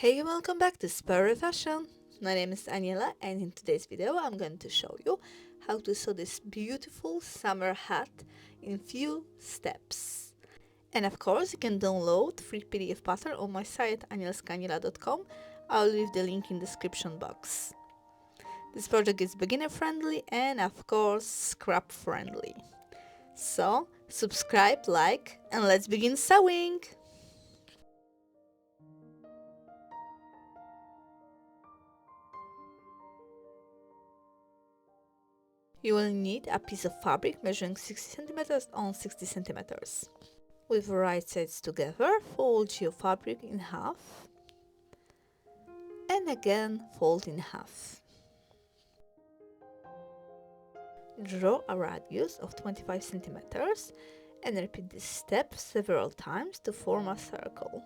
Hey, welcome back to Spare Fashion. My name is Aniela, and in today's video I'm going to show you how to sew this beautiful summer hat in few steps. And of course, you can download free PDF pattern on my site anielskaniela.com. I'll leave the link in description box. This project is beginner friendly and of course scrap friendly. So subscribe, like, and let's begin sewing! You will need a piece of fabric measuring 60 centimeters on 60 centimeters. With the right sides together, fold your fabric in half and again fold in half. Draw a radius of 25 centimeters and repeat this step several times to form a circle.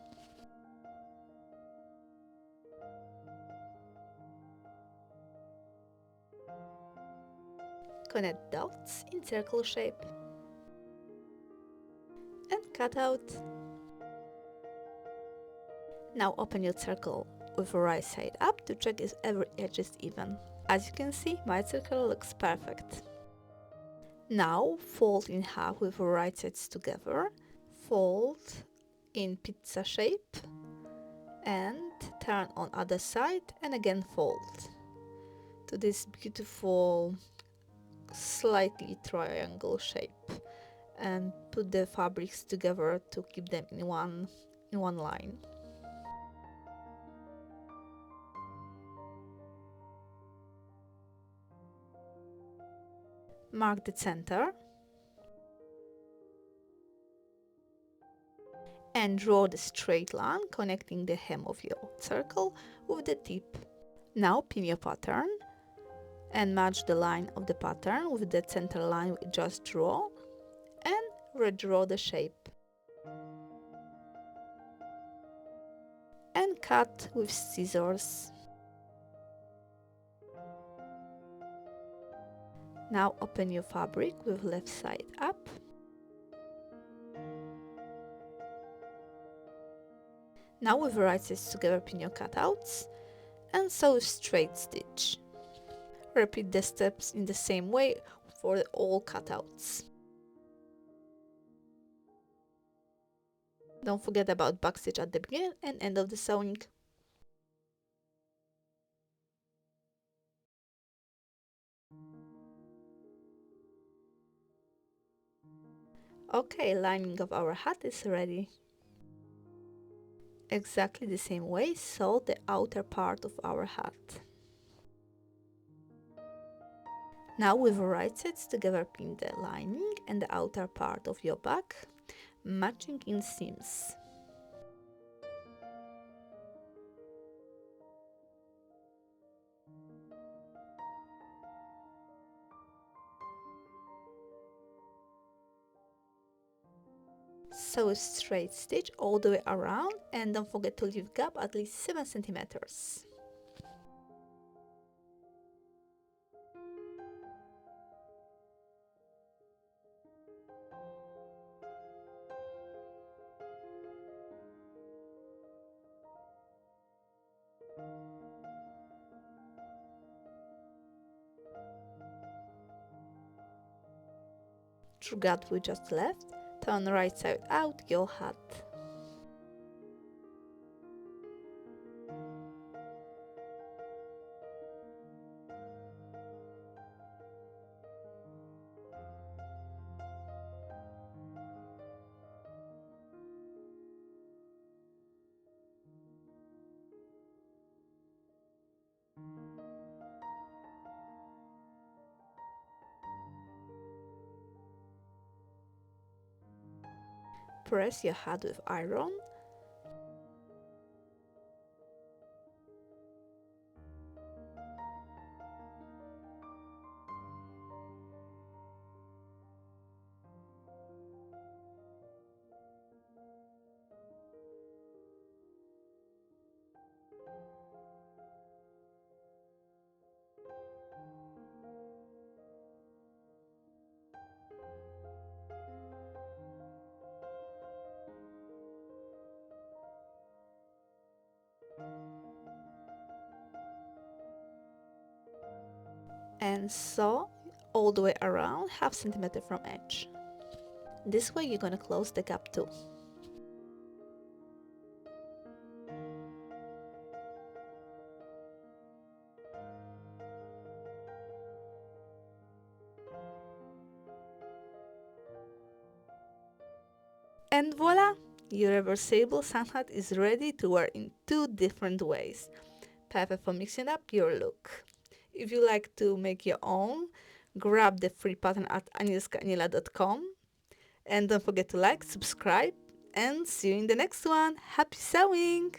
Connect dots in circle shape and cut out. Now open your circle with the right side up to check if every edge is even. As you can see, my circle looks perfect. Now fold in half with the right sides together, fold in pizza shape and turn on other side and again fold to this beautiful slightly triangle shape and put the fabrics together to keep them in one line. Mark the center and draw the straight line connecting the hem of your circle with the tip. Now pin your pattern and match the line of the pattern with the center line we just draw and redraw the shape. And cut with scissors. Now open your fabric with left side up. Now with the right sides together, pin your cutouts and sew straight stitch. Repeat the steps in the same way for all cutouts. Don't forget about backstitch at the beginning and end of the sewing. Okay, lining of our hat is ready. Exactly the same way, sew the outer part of our hat. Now with the right sides together, pin the lining and the outer part of your back, matching in seams. Sew a straight stitch all the way around and don't forget to leave gap at least 7 centimeters. Through gap we just left, turn right side out your hat. Press your hat with iron. and sew all the way around half centimeter from edge. This way you're gonna close the gap too. And voila! Your reversible sun hat is ready to wear in 2 different ways. Perfect for mixing up your look. If you like to make your own, grab the free pattern at anielskaaniela.com. And don't forget to like, subscribe, and see you in the next one. Happy sewing!